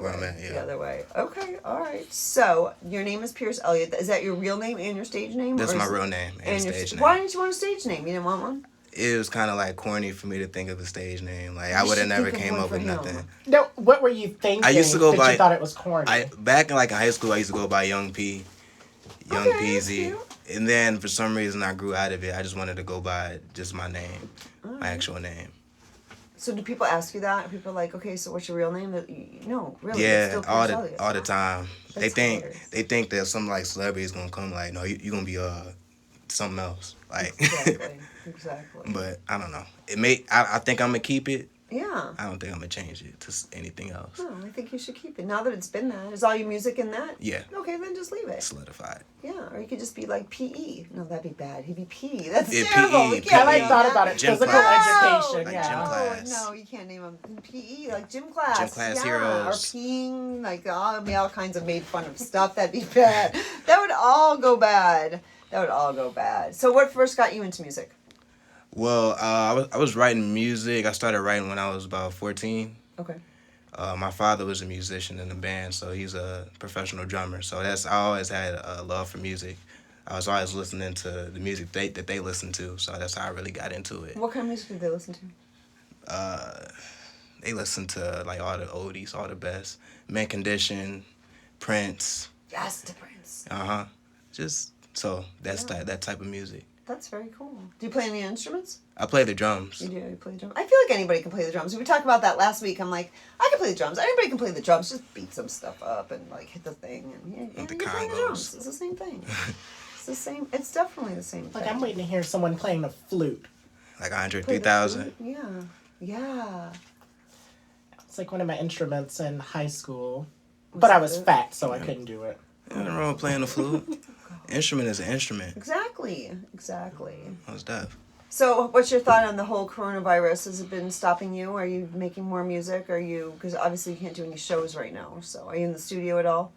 where I'm at, yeah. The other way. Okay, all right. So your name is Pierce Elliott. Is that your real name and your stage name? That's my real name and stage name. Why didn't you want a stage name? You didn't want one? It was kind of like corny for me to think of a stage name. Like I would have never came up with nothing. No, what were you thinking? I used to go by. You thought it was corny. Back in high school, I used to go by Young P, Young Peasy, and then for some reason I grew out of it. I just wanted to go by just my name, my actual name. So do people ask you that? Are people like, okay, so what's your real name? No, really. Yeah, all the time. That's hilarious. They think that some like celebrity is gonna come like, no, you gonna be something else like. Exactly. But I don't know. I think I'm gonna keep it. Yeah. I don't think I'm gonna change it to anything else. No, I think you should keep it. Now that it's been that, is all your music in that? Yeah. Okay, then just leave it. Solidified. Yeah, or you could just be like PE. No, that'd be bad. He'd be PE. That's Yeah, terrible. PE, I thought about it. Gym Physical class. education. Like yeah. gym class. No, you can't name them PE, like gym class. Gym class yeah. heroes. Or peeing, like all kinds of made fun of stuff. That'd be bad. That would all go bad. So what first got you into music? Well, I was writing music. I started writing when I was about 14. Okay. My father was a musician in the band, so he's a professional drummer. So I always had a love for music. I was always listening to the music that they listened to, so that's how I really got into it. What kind of music did they listen to? They listened to like all the oldies, all the best. Mint Condition, Prince. Yes, to Prince. Just so that type of music. That's very cool. Do you play any instruments? I play the drums. You do? You play the drums? I feel like anybody can play the drums. We talked about that last week. I'm like, I can play the drums. Anybody can play the drums. Just beat some stuff up and like hit the thing. And the you're playing the drums. It's the same thing. It's the same. It's definitely the same thing. Like I'm waiting to hear someone playing the flute. Like Andre 3000. Yeah. It's like one of my instruments in high school. But I was fat, so I couldn't do it. Nothing wrong with playing the flute. Instrument is an instrument. Exactly. Most def. So, what's your thought on the whole coronavirus? Has it been stopping you? Are you making more music? Because obviously you can't do any shows right now. So, are you in the studio at all?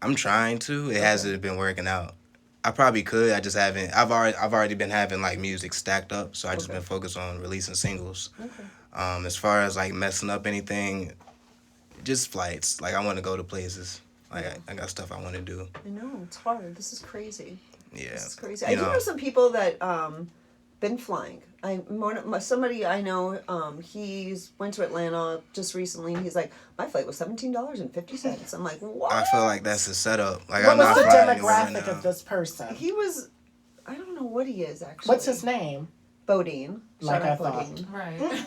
I'm trying to. It hasn't been working out. I probably could. I just haven't. I've already been having like music stacked up, so I just been focused on releasing singles. Okay. As far as like messing up anything, just flights. Like I want to go to places. Like I got stuff I want to do. I know it's hard. This is crazy. Yeah. This is crazy. I do know some people that been flying. Somebody I know, he's went to Atlanta just recently, and he's like, my flight was $17.50. I'm like, what? I feel like that's a setup. Like What I'm was not the flying anywhere right demographic now. of this person? He was, I don't know what he is actually. What's his name? Bodine. Like Shout I out thought. Bodine. Right.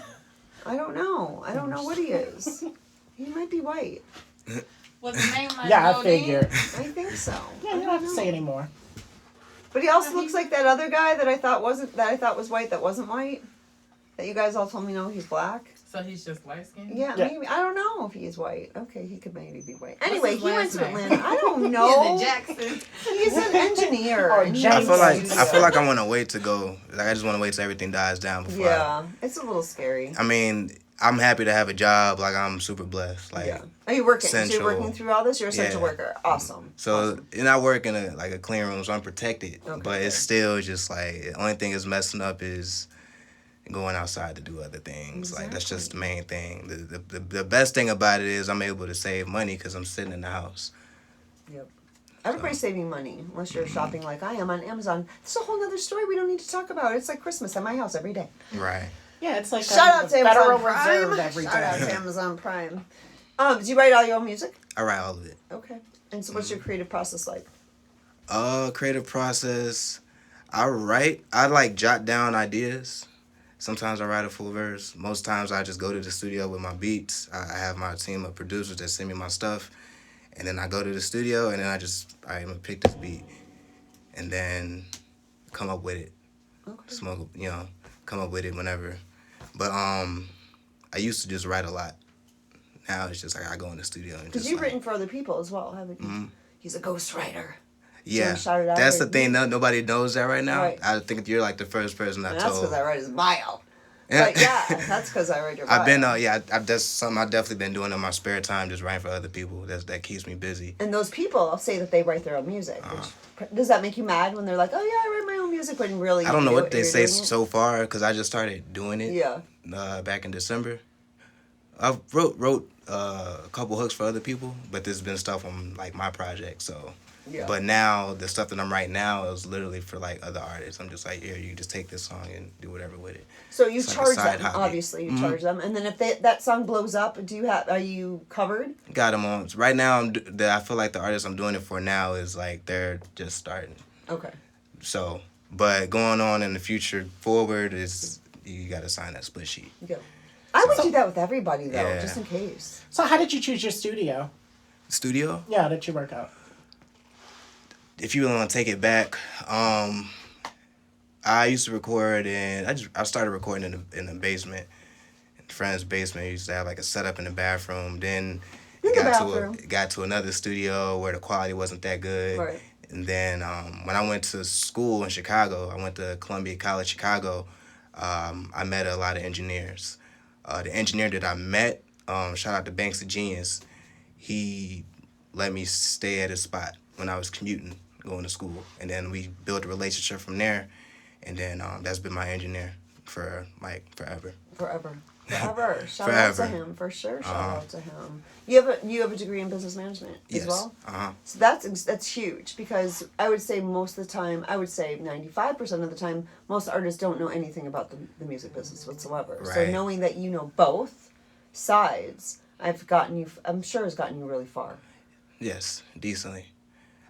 I don't know what he is. He might be white. Was the name like Yeah, I Bodine? figured. I think so. Yeah, you don't have to say anymore. But he also looks like that other guy that I thought was white that wasn't white. That you guys all told me no, he's black. So he's just light skinned? Yeah, Yeah. maybe. I don't know if he is white. Okay, he could maybe be white. Anyway, his he went last to name? Atlanta. I don't know. Is it Jackson? He's an engineer. Or and he James. I feel like I want to wait to go. Like I just want to wait till everything dies down before. Yeah, it's a little scary. I mean, I'm happy to have a job. Like I'm super blessed. Like Are you working? So Central. you're working through all this? You're a central worker. Awesome. So and I work in a clean room, so I'm protected. Okay, but it's still just like the only thing is messing up is going outside to do other things. Like that's just the main thing. The best thing about it is I'm able to save money because I'm sitting in the house. Yep. Everybody's saving money unless you're shopping like I am on Amazon. It's a whole other story we don't need to talk about. It's like Christmas at my house every day. Right. Yeah, it's like Shout out to Federal Amazon Prime. Reserve every Shout out day. to Amazon Prime. Do you write all your own music? I write all of it. Okay. And so what's your creative process like? Creative process. I like jot down ideas. Sometimes I write a full verse. Most times I just go to the studio with my beats. I have my team of producers that send me my stuff. And then I go to the studio and then I'm gonna pick this beat. And then come up with it. Okay. Come up with it whenever. But I used to just write a lot. Now it's just like I go in the studio and Because you've written for other people as well, haven't you? Mm-hmm. He's a ghostwriter. Yeah, shout it out that's or- the thing. Nobody knows that right now. Right. I think you're like the first person I And told. that's because I write his bio. Yeah. But yeah, that's because I read your bio. I've been, that's something I've definitely been doing in my spare time, just writing for other people. That keeps me busy. And those people say that they write their own music. Does that make you mad when they're like, oh yeah, I write my own music, but really I don't know what they say you're doing it? so far because I just started doing it. Yeah. Back in December, I wrote a couple hooks for other people, but this has been stuff on like my project. So, Yeah. but now the stuff that I'm writing now is literally for like other artists. I'm just like, here, you just take this song and do whatever with it. So you It's like a charge side them, hobby. obviously. You charge them, and then if that song blows up, are you covered? Got them on. Right now, I feel like the artists I'm doing it for now is like they're just starting. Okay. So, but going on in the future forward is you got to sign that split sheet. Yeah. I would do that with everybody though, Yeah. just in case. So how did you choose your studio? Studio. Yeah, how did you work out? If you want to take it back, I used to record I started recording in the basement, in a friend's basement. I used to have like a setup in the bathroom. Then it got to another studio where the quality wasn't that good. Right. And then when I went to school in Chicago, I went to Columbia College Chicago. I met a lot of engineers. The engineer that I met, shout out to Banks of Genius, he let me stay at his spot when I was commuting, going to school. And then we built a relationship from there. And then that's been my engineer for like forever. Forever. Shout out Forever. to him for sure. Shout out to him. You have a degree in business management as well. So that's huge because I would say most of the time, I would say 95% of the time, most artists don't know anything about the music business whatsoever. So Right. knowing that you know both sides, I'm sure has gotten you really far. Yes, decently.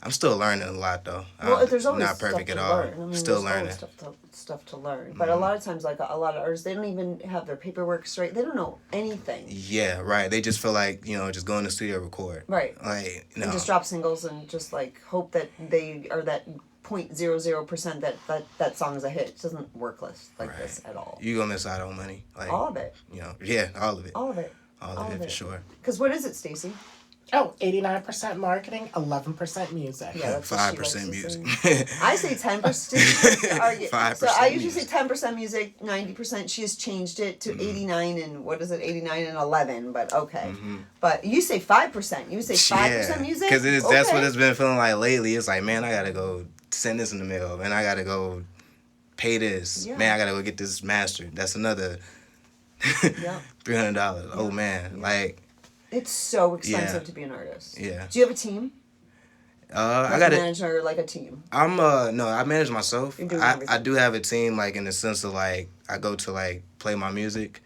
I'm still learning a lot though. Well, there's always not perfect stuff at to all. learn. I mean, Still there's learning. always stuff to learn. But a lot of times, like a lot of artists, they don't even have their paperwork straight. They don't know anything. Yeah, right. They just feel like, just go in the studio, record. Right. Like, no. And just drop singles and just like hope that they are that 0.00% that song is a hit. It doesn't work like this at all. You gonna miss out on money. Like, All of it. Yeah, all of it. All of it. All of it for sure. Because what is it, Stacey? Oh, 89% marketing, 11% music. Yeah, that's what she likes 5% to music. say. I say 10%. 5% So I usually music. say 10% music, 90%. She has changed it to 89 and what is it? 89 and 11. But okay. But you say 5%. You say 5% music. Because that's what Okay. it's been feeling like lately. It's like, man, I gotta go send this in the mail. Man, I gotta go pay this. Yeah. Man, I gotta go get this mastered. That's another Yeah. $300. Oh man, like It's so expensive Yeah. to be an artist. Yeah. Do you have a team? I Like got a it. manager, like a team. I'm no, I manage myself. You're doing I everything. do have a team, like in the sense of like I go to like play my music,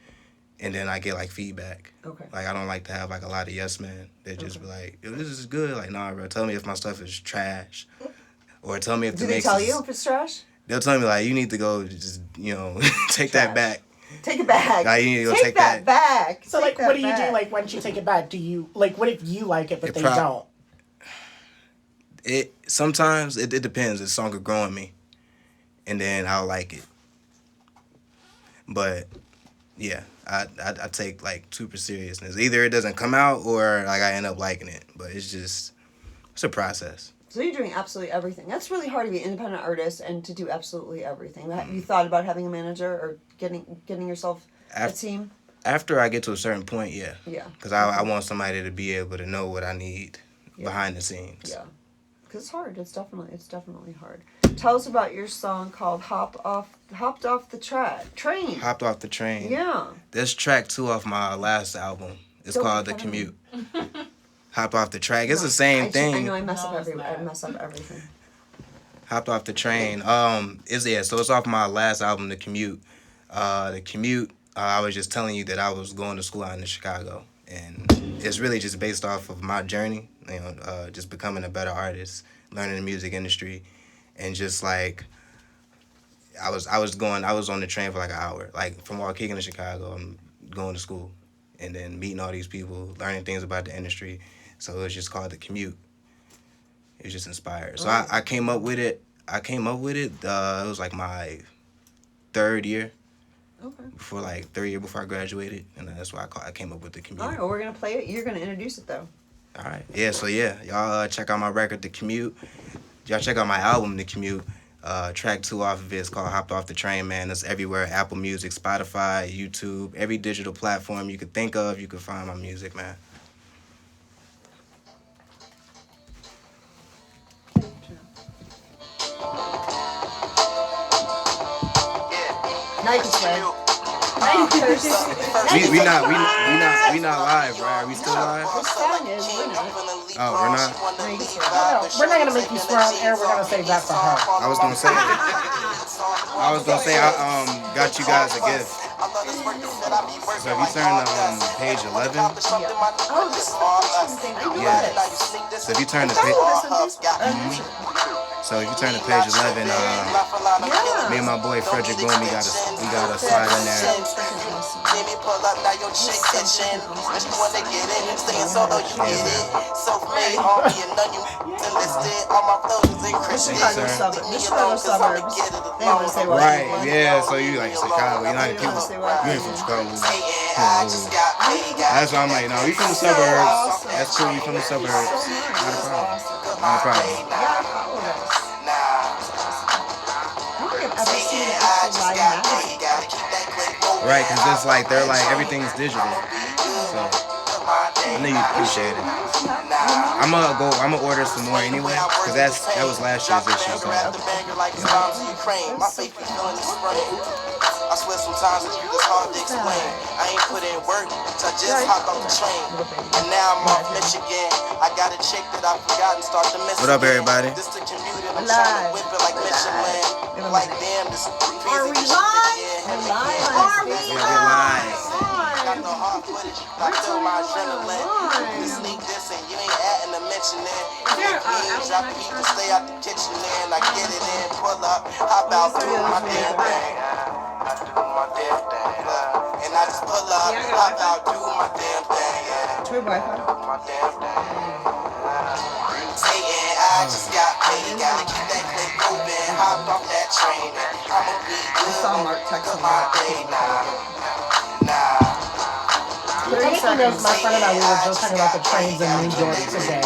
and then I get like feedback. Okay. Like I don't like to have like a lot of yes men. They just be like, yo, this is good. Like nah, bro, tell me if my stuff is trash, or tell me if Do the they mix tell is- you if it's trash? They'll tell me like you need to go just take that Trash. back. Take it back. Nah, you need to go take take that back. So, Take like, what do that you do, back. like, once you take it back? Do you, like, what if you like it, but they prob- don't? It sometimes it depends. The song could grow on me, and then I'll like it. But yeah, I take like super seriousness. Either it doesn't come out or like I end up liking it. But it's a process. So you're doing absolutely everything. That's really hard to be an independent artist and to do absolutely everything. Have you thought about having a manager or getting yourself a team? After I get to a certain point, yeah. Yeah. Because I want somebody to be able to know what I need behind the scenes. Yeah. Because it's hard. It's definitely hard. Tell us about your song called Hopped Off the Train. Hopped off the train. Yeah. This track 2 off my last album. It's Don't called The make fun of me. Commute. Hopped off the track. It's the same thing. I know I mess No, up it's not. I mess up everything. Hopped off the train. So it's off my last album, The Commute. The Commute. I was just telling you that I was going to school out in Chicago, and it's really just based off of my journey. Just becoming a better artist, learning the music industry, and just like I was on the train for like an hour, like from Waukegan to Chicago. I'm going to school, and then meeting all these people, learning things about the industry. So it was just called The Commute. It was just inspired. So I came up with it. It was like my third year. Okay. Third year before I graduated, and that's why I came up with The Commute. All right. Well, we're gonna play it. You're gonna introduce it though. All right. Yeah. So yeah, y'all check out my record, The Commute. Y'all check out my album, The Commute. Track 2 off of it is called Hopped Off the Train, man. It's everywhere. Apple Music, Spotify, YouTube, every digital platform you could think of, you can find my music, man. Now you can swear. We not live, right? Are we still live? The song is, we're not. Oh, we're not. No, you can swear. No, we're not gonna make you swear on air. We're gonna save that for her. I was gonna say. I got you guys a gift. So if you turn to page 11, Oh, this is the Christian thing. I know Yeah. this. so if you turn I to follow page, this on Facebook. so if you turn to page 11, Yeah. me and my boy Frederick Boom, we got a slide in there. So freaking awesome. Chicago suburbs. The Chicago suburbs. They always say what. Right, yeah. So you like Chicago, you know how the people. Say what. You ain't from Chicago. That's why I'm like, no, we from the suburbs. That's cool. We from the suburbs. Not a problem. Not a problem. Yeah, I follow this. I don't think I've ever seen an actual live magazine. Right, because it's like they're like everything's digital. So I know you appreciate it. I'm gonna order some more anyway, because that was last year's issue. So. I swear sometimes it's just hard to explain. I ain't put in work, so I just hopped off the train. And now I'm off Michigan. I got a chick that I forgot and start to miss. What up, everybody? This the commute and I'm trying to whip it like Michelin. Like damn, this is Are we live? We're live. Are we live? got no heart footage. I feel my adrenaline. You sneak this and you ain't adding to mention it. Drop people, stay out the kitchen and I get it in, pull up, hop out, do my damn thing. I do my damn thing. And I just pull up, hop out, do my damn thing. True Wi-Fi. My damn thing. Saying I just got paid, gotta keep that clip open. Hopped off that train. I'ma be I good. saw Mark texting My me. day nah. The funny thing is, my friend and I, we were just talking about the trains in New York today.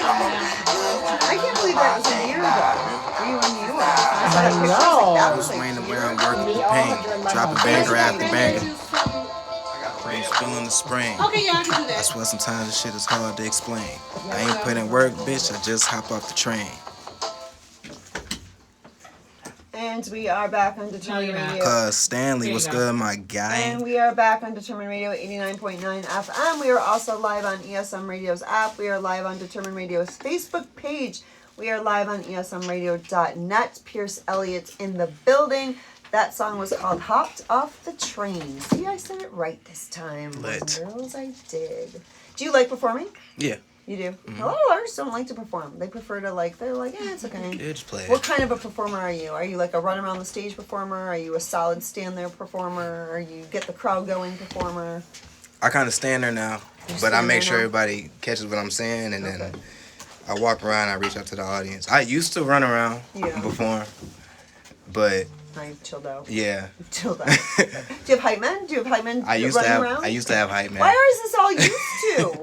I can't believe that was a year ago. Were you in New York? I know. That I was was like weighing the a year ground, ago. working with the pain, dropping banger after banger. Rain feeling the spring. Okay, yeah, I can do I that. swear sometimes this shit is hard to explain. I ain't put in work, bitch. I just hop off the train. And we are back on Determined No, you're not. Radio. Cause Stanley, There you what's go. good, my guy? And we are back on Determined Radio 89.9 FM. We are also live on ESM Radio's app. We are live on Determined Radio's Facebook page. We are live on esmradio.net. Pierce Elliott's in the building. That song was called Hopped Off the Train. See, I said it right this time. Lit. Boys and girls, I did. Do you like performing? Yeah, You do? A lot of artists don't like to perform. They prefer to they're like, yeah, it's okay. yeah, just play What it. kind of a performer are you? Are you like a run around the stage performer? Are you a solid stand there performer? Are you get the crowd going performer? I kind of stand there now, but I stand make there sure now? everybody catches what I'm saying, and then Okay. I walk around. I reach out to the audience. I used to run around Yeah. and perform, but Now you've chilled out. yeah, You've chilled out. Do you have hype men? Do you have hype men I used to running have. around? I used to have hype man. Why is this all used to?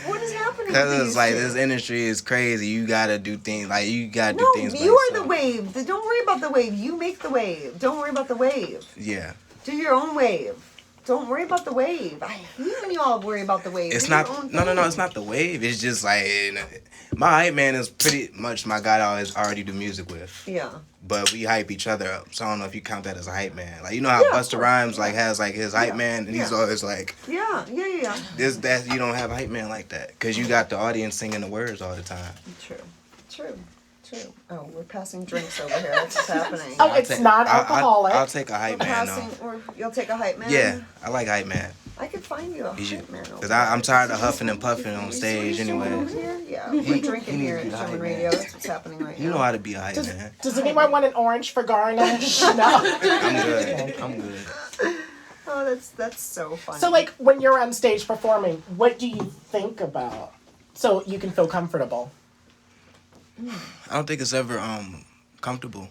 What is happening? with Because these it's like two? this industry is crazy. You gotta do things like you gotta No, do things. by you are the yourself. wave. Don't worry about the wave. You make the wave. Don't worry about the wave. Yeah, Do your own wave. Don't worry about the wave. I hate when you all worry about the wave. it's Do your not. own No. thing. It's not the wave. It's just like my hype man is pretty much my guy I already do music with. Yeah. But we hype each other up. So I don't know if you count that as a hype man. Like you know how Yeah, of Busta course. Rhymes like has like his hype Yeah. man, and he's Yeah. always like Yeah. this. That you don't have a hype man like that because you got the audience singing the words all the time. True. Oh, we're passing drinks over here. That's what's happening. Oh, it's non-alcoholic. I'll take a hype man though. Or you'll take a hype man? Yeah, I like hype man. I could find you a You should- hype man. Cause I'm tired of huffing and puffing on stage anyway. Yeah, we're drinking he here needs at to be the German hype Radio. man. That's what's happening right You now. know how to be a hype Does, man. does anyone want an orange for garnish? No. I'm good. I'm good. Oh, that's so funny. So, like, when you're on stage performing, what do you think about so you can feel comfortable? I don't think it's ever comfortable.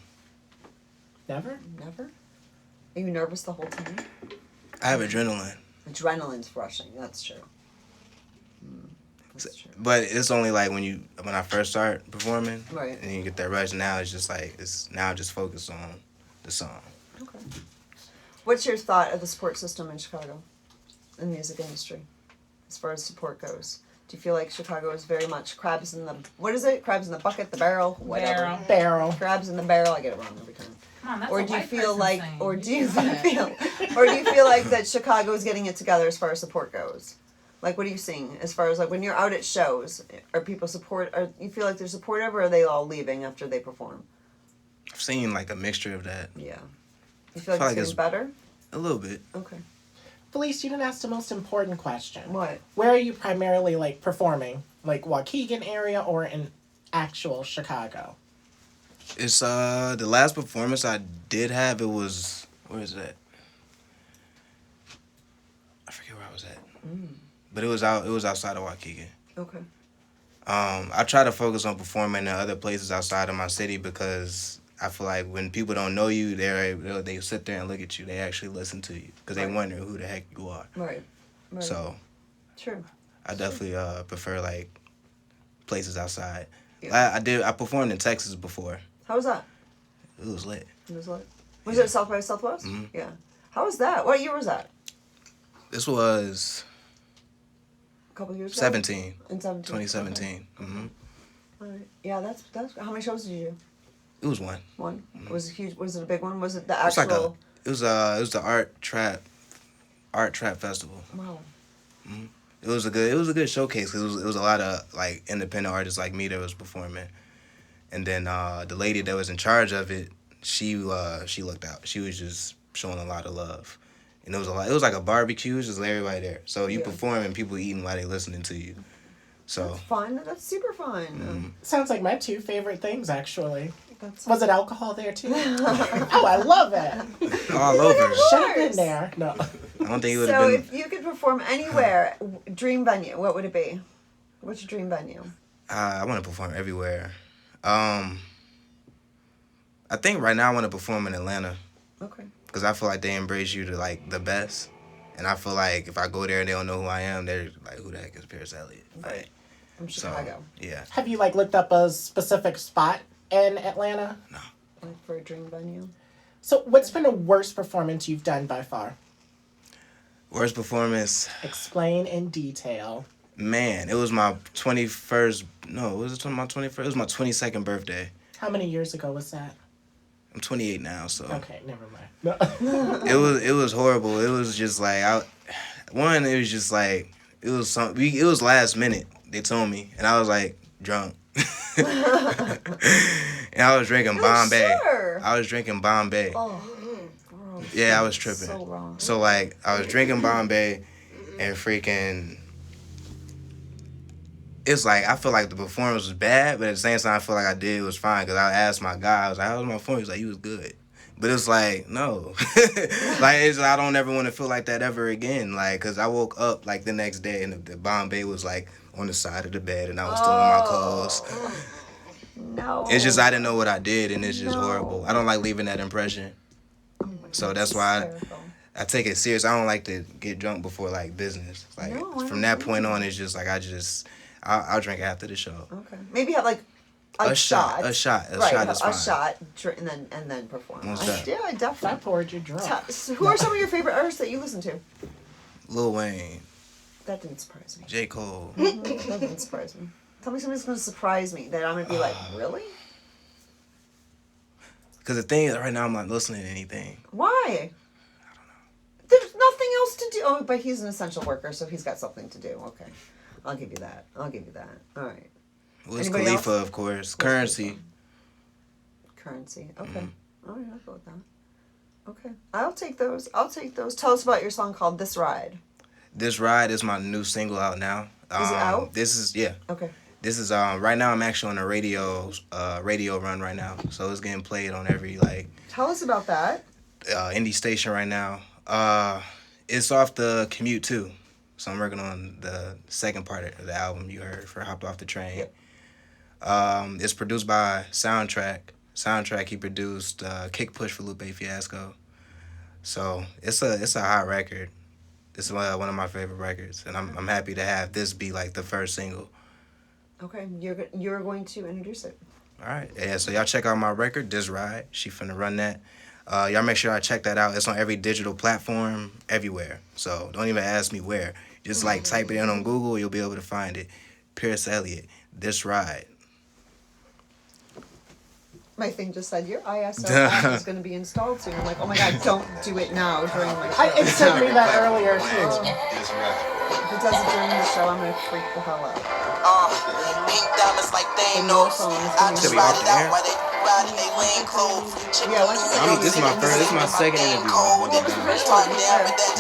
Never? Never? Are you nervous the whole time? I have adrenaline. Adrenaline's rushing. That's true. That's true. But it's only like when I first start performing, Right. and you get that rush. Now it's just like now just focus on the song. Okay. What's your thought of the support system in Chicago, in the music industry, as far as support goes? Do you feel like Chicago is very much crabs in the bucket, the barrel, whatever? Barrel. Barrel. Crabs in the barrel. I get it wrong every time. on, that's Or a do you white feel person like, saying. or do you You know feel, that. or do you feel like that Chicago is getting it together as far as support goes? Like, what are you seeing as far as like when you're out at shows? Are people support? Are you feel like they're supportive, or are they all leaving after they perform? I've seen like a mixture of that. Yeah. You feel like feel it's like getting it's- better? A little bit. Okay. Felice, you didn't ask the most important question. What? Where are you primarily like performing? Like Waukegan area or in actual Chicago? It's the last performance I did have. It was, where is that? I forget where I was at. But it was outside of Waukegan. Okay. I try to focus on performing in other places outside of my city because I feel like when people don't know you, they sit there and look at you. They actually listen to you because they Right. wonder who the heck you are. Right. Right. So True. I definitely prefer like places outside. Yeah. I performed in Texas before. How was that? It was lit. It was like, was it South by Southwest? Mhm. Yeah. How was that? What year was that? This was A couple years ago. 17, In 17. 2017. Okay. Mm-hmm. All right. Yeah, that's how many shows did you do? It was one. One. Was it huge? Was it a big one? Was it the It was like actual? it was the art trap festival. Wow. It was a good showcase because it was a lot of like independent artists like me that was performing, and then the lady that was in charge of it, she looked out. She was just showing a lot of love, and it was like a barbecue. It was just everybody there. So you Yeah. perform and people eating while they listening to you. So That's fun. That's super fun. Sounds like my two favorite things actually. That's Was it alcohol there too? Oh, I love it. all over. Should have been there. No. I don't think it would So have been. if you could perform anywhere, dream venue, what would it be? What's your dream venue? I want to perform everywhere. I think right now I want to perform in Atlanta Okay. because I feel like they embrace you to like the best, and I feel like if I go there and they don't know who I am, they're like, "Who the heck is Pierce Elliott?" Like, From so Chicago. yeah. Have you like looked up a specific spot in Atlanta? Like for a dream venue. So what's been the worst performance you've done by far? Worst performance, Explain in detail. man. It was my 21st. No, was it my 21st? It was my 22nd birthday. How many years ago was that? I'm 28 now, so Okay, never mind. No. it was horrible. It was just like it was just like it was last minute. They told me, and I was like drunk. And I was drinking Bombay. Sure. I was drinking Bombay. Oh, gross. Yeah, I was tripping. So wrong. So like I was drinking Bombay and freaking it's like I feel like the performance was bad, but at the same time I feel like I did was fine because I asked my guy, I was like, "How was my performance?" He was like, "You was good." But it's like, no. Like, I don't ever want to feel like that ever again. Like, because I woke up, like, the next day, and the Bombay was, like, on the side of the bed, and I was still in my clothes. No. It's just I didn't know what I did, and it's just No. horrible. I don't like leaving that impression. So that's why Hysterical. I take it serious. I don't like to get drunk before, like, business. Like, No, I from don't that point on, it's just, like, I'll drink after the show. Okay. Maybe have like a shot. A shot. A right, shot is fine. a shot, and then perform. Most I definitely. definitely. I poured you drunk. So who are some of your favorite artists that you listen to? Lil Wayne, That didn't surprise me. J. Cole. That didn't surprise me. Tell me something's going to surprise me that I'm going to be like, really? Because the thing is, right now, I'm not listening to anything. Why? I don't know. There's nothing else to do. Oh, but he's an essential worker, so he's got something to do. Okay. I'll give you that. All right. Wiz Anybody Khalifa, else? of course. Currency. Currency. Okay. All right, I'll go with that. Okay. I'll take those. Tell us about your song called This Ride. This Ride is my new single out now. Is it out? This is, yeah. Okay. This is, right now I'm actually on a radio run right now. So it's getting played on every, like, Tell us about that. indie station right now. It's off the Commute too. So I'm working on the second part of the album you heard for Hopped Off the Train. Yep. It's produced by Soundtrack, he produced Kick Push for Lupe Fiasco. So it's a hot record. It's one of my favorite records, and I'm happy to have this be like the first single. Okay, you're going to introduce it. All right, yeah. So y'all check out my record, This Ride. She finna run that. Y'all make sure I check that out. It's on every digital platform, everywhere. So don't even ask me where. Just like type it in on Google, you'll be able to find it. Pierce Elliott, This Ride. My thing just said your ISO app is going to be installed soon. I'm like, oh my god, don't do it now during my show. It took me that earlier too. That's right. If it does it during the show, I'm going to freak the hell out. Pink diamonds like they ain't no. I just ride it out while they riding they lane clothes. Yeah, once you This is my second interview.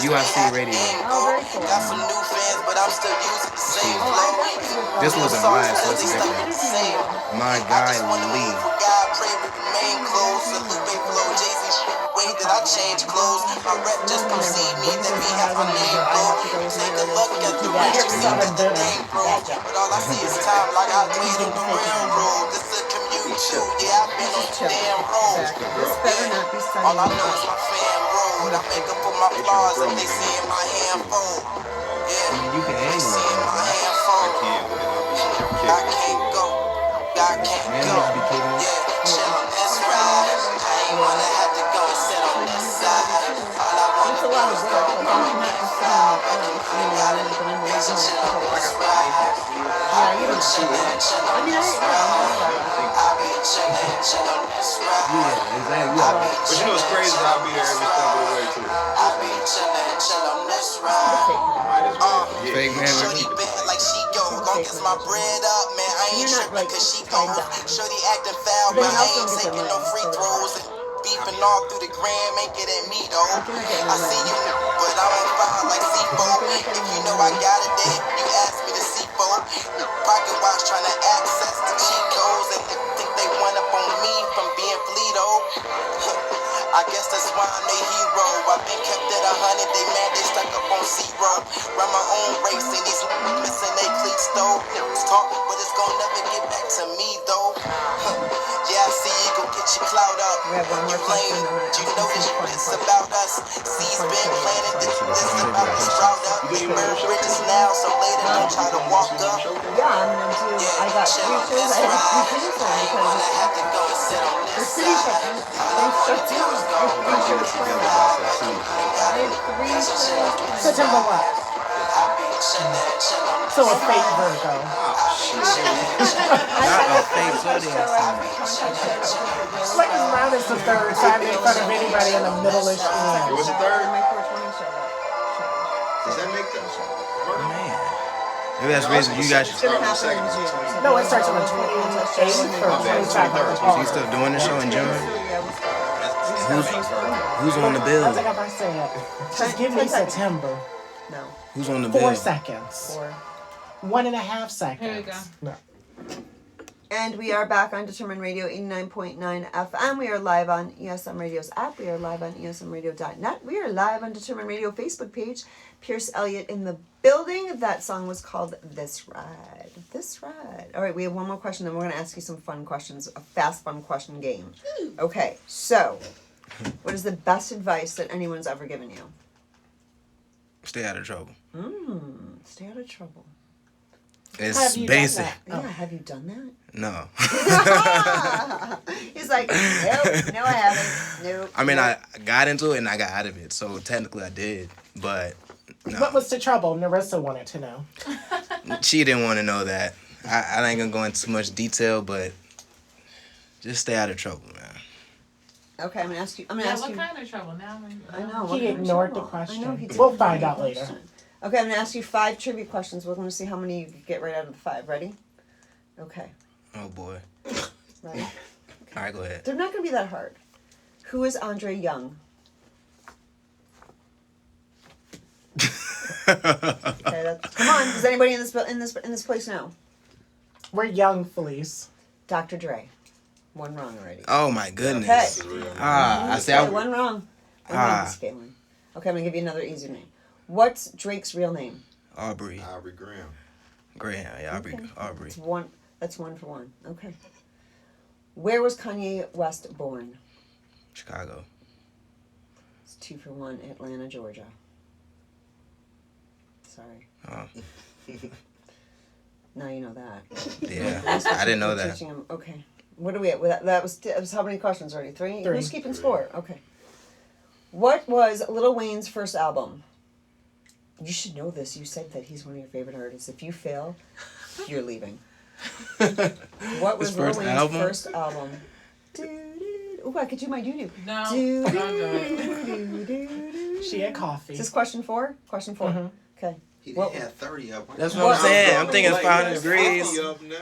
UIC radio. Oh, very cool. Got some new fans, but I'm still using the same Oh, flow. I know. This wasn't mine, so it's They stuck with the different. same. My I guy just wanna move Lee. for God, pray we remain close. Salute they flow, Jay-Z. Way that I change clothes. My rep just precede me, then me have my name go. Take a look at the way you see that the name grows. But all I see is time like I wait on the railroad. This is a commute too, yeah, I've been on the damn road. This better not be sunny. All I know is my fam road. I make up for my flaws and they see in my handful. Yeah, You can they handle see in it. my handful. I can't go, I can't Man, go. I be kicking it. Yeah, chill on this ride. I ain't wanna have to go and sit on this side. All I wanna It's a do lot of is work. go. Like, I'm not just sitting on the phone. You know, I'm going to So chill on the this ride. Yeah, you don't Chill see it. on I mean, this I ride. I be chillin', chill on this ride. Yeah, exactly. I be But you know what's crazy? I'll be there every step of the way too. I be chillin', chill on this ride. Might as well. Fake man. Shorty bent like she go, gon' get my bread up, man. I ain't You're not, trippin' like, cause she tied go. down. Shorty acting foul, But but you I also ain't don't get taking the no money, free so throws. And beefing all through the gram ain't getting me though. You're not getting I the see money. you, but I'm on fire like C4. If you know I got it, then you ask me to C4. Pocket watch tryna access the cheat codes and they think they one up on me from being Fleeto. I guess that's why I'm a hero. I've been kept at 100, they mad they stuck up on zero. Run my own race and these missing they cleats though. Talk, but it's gon' never get back to me though. Yeah, I see you gon' get your clout up. We have one more You question. lame, I'm gonna you ask know you this some fun it's questions. about us. Seeds been planted, this about to sprout up. We burn bridges now, so later don't try to walk up. Yeah, I'm going to do, I got 3 shows. I have to do 3 shows I ain't wanna have to go and sit on the this city shut side. down. They shut down. I have 3 shows planned. I have 3 shows planned. September what? So a fake Virgo. Not a fake zodiac sign. Like as round as the third, so I make fun of anybody in the middle-ish end. What's the third? My 420 show. Does that make that? Man. Maybe that's the reason you guys. It's going to happen in June. No, it starts on the 28th or 22nd. So you still doing the show in June? Yeah, we start. Who's on the I bill? think if I said, just give me September. No. Who's on the bill? 4 seconds. 4. 1.5 seconds. Here we go. No. And we are back on Determined Radio 89.9 FM. We are live on ESM Radio's app. We are live on esmradio.net. We are live on Determined Radio Facebook page. Pierce Elliott in the building. That song was called This Ride. This Ride. All right, we have one more question, then we're going to ask you some fun questions, a fast, fun question game. Okay, so what is the best advice that anyone's ever given you? Stay out of trouble. Stay out of trouble. It's Have you done basic. that? Yeah, have you done that? No. He's like, nope, no, I haven't. Nope. I mean, I got into it and I got out of it, so technically I did, but no. What was the trouble? Narissa wanted to know. She didn't want to know that. I ain't gonna go into too much detail, but just stay out of trouble, man. Okay, I'm gonna ask you. Yeah, what kind of trouble? Now I know. what He kind of ignored the trouble? I know he question. did. We'll find out later. Okay, I'm gonna ask you 5 trivia questions. We're gonna see how many you get right out of the 5. Ready? Okay. Oh boy. Ready? All right, go ahead. They're not gonna be that hard. Who is Andre Young? Okay, that's, come on. Does anybody in this place know? We're young, Felice. Dr. Dre. 1 wrong already. Oh my goodness. Okay. I say Okay, 1 wrong. One wrong, Miss Caitlin. Okay, I'm gonna give you another easier name. What's Drake's real name? Aubrey Graham. Graham. Yeah, Aubrey. Okay. Aubrey. That's 1 for 1. Okay. Where was Kanye West born? Chicago. It's 2 for 1. Atlanta, Georgia. Sorry. Oh. Now you know that. Yeah. I didn't know that. Teaching him. Okay. What do we have? That was how many questions already? 3? 3. Who's keeping score? Okay. What was Lil Wayne's first album? You should know this. You said that he's one of your favorite artists. If you fail, you're leaving. What was Lil first Wayne's album? first album? Oh, I could do my doo-doo. No, Do, don't do it. She had coffee. Is this question 4? Question 4. Mhm. Okay. He Well- didn't have 30 of them. That's what I'm saying. I'm thinking it's 500 That's degrees. 50 of them now.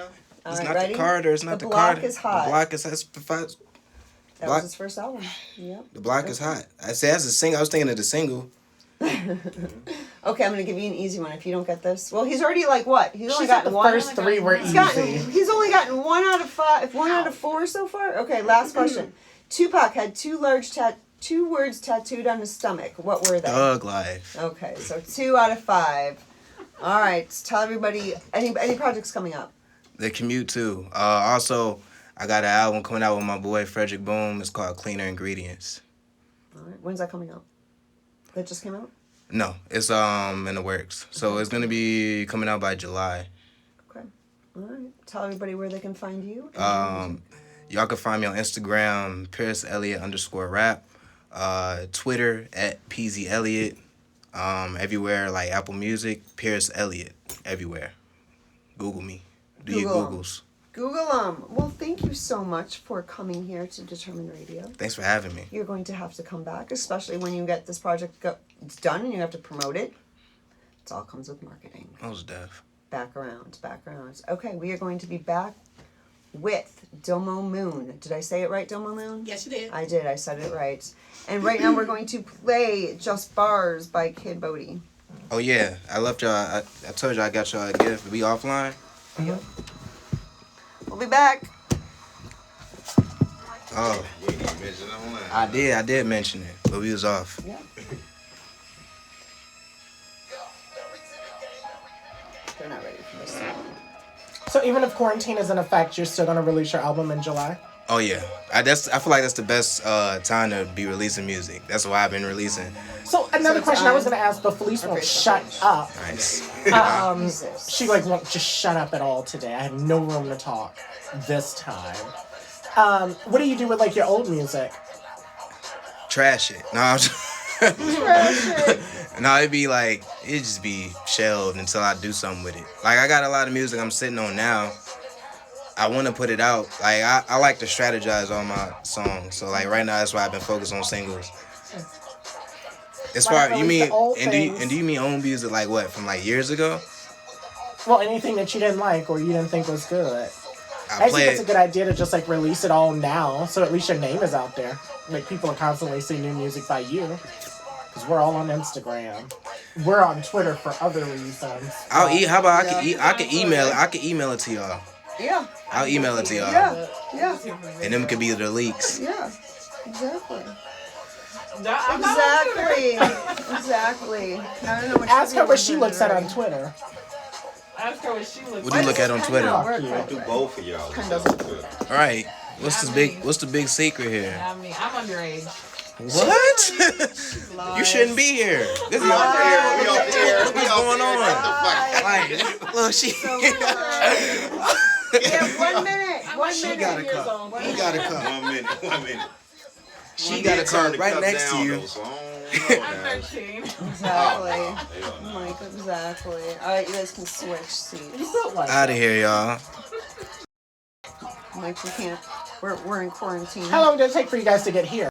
All It's right, not ready? the Carter. It's not the block Carter. is hot. The block is hot. That Block- was his first album. Yep. The block is hot. I said that's a single. I was thinking of the single. Okay, I'm gonna give you an easy one. If you don't get this, well, he's already like what? He's She only said gotten the one. first 3 were He's gotten. easy. He's only gotten 1 out of 5. 1 out of 4 so far. Okay, last question. Tupac had 2 words tattooed on his stomach. What were they? Thug life. Okay, so 2 out of 5. All right, tell everybody any projects coming up. The Commute too. Also, I got an album coming out with my boy Frederick Boom. It's called Cleaner Ingredients. All right, when's that coming out? That just came out. No, it's in the works. So it's gonna be coming out by July. Okay. All right. Tell everybody where they can find you. Y'all can find me on Instagram, PierceElliott_rap. Twitter @PZElliott. Everywhere like Apple Music, Pierce Elliott. Everywhere. Google me. Do your Google 'em. Googles. Google them. Well, thank you so much for coming here to Determined Radio. Thanks for having me. You're going to have to come back, especially when you get this project it's done and you have to promote it. It all comes with marketing. I was deaf. Back around. Okay, we are going to be back with Domo Moon. Did I say it right, Domo Moon? Yes, you did. I did. I said it right. And right now we're going to play Just Bars by Kid Bodie. Oh yeah, I left y'all. I told y'all I got y'all a gift. We offline. We'll be back. Oh, You ain't even mention it online. I did mention it, but we was off. Yeah. They're not ready for this. So even if quarantine is in effect, you're still gonna release your album in July? Oh yeah, I feel like that's the best time to be releasing music. That's why I've been releasing. So another it's question I was on- gonna ask, but Felice won't Okay, shut up. Nice. She won't just shut up at all today. I have no room to talk this time. What do you do with like your old music? Trash it. No, I'm just... No, it'd just be shelved until I do something with it. Like I got a lot of music I'm sitting on now. I want to put it out. Like I like to strategize on my songs. So like right now that's why I've been focused on singles. As Why far not you release mean the old and things? do you mean own music like what from like years ago? Well, anything that you didn't like or you didn't think was good. I I play think it's a it. good idea to just like release it all now, so at least your name is out there. Like people are constantly seeing new music by you, because we're all on Instagram. We're on Twitter for other reasons. I'll eat. How about Yeah. I can email it. I can email it to y'all. Yeah. I'll email it to y'all. Yeah. Yeah. And them could be the leaks. Yeah. Exactly. I'm not on Twitter. Exactly. I don't know what Ask her you're what she doing looks at on already. Twitter. Ask her what she looks What do you look at on Twitter? Kinda All work Yeah. like Do that. both of y'all. Kinda doesn't. right. What's the big secret here? I mean, I'm underage. What? You shouldn't be here. This is We off the air. We off the air. What's going on? Like, look, she. Yeah, 1 minute. 1 She minute. gotta come. You gotta come. 1 minute. 1 minute. She gotta come right next to you. I'm 13. Exactly. Hell no. Mike, exactly. Alright, you guys can switch seats. You built like Out of here, y'all. Mike, we can't. We're in quarantine. How long did it take for you guys to get here?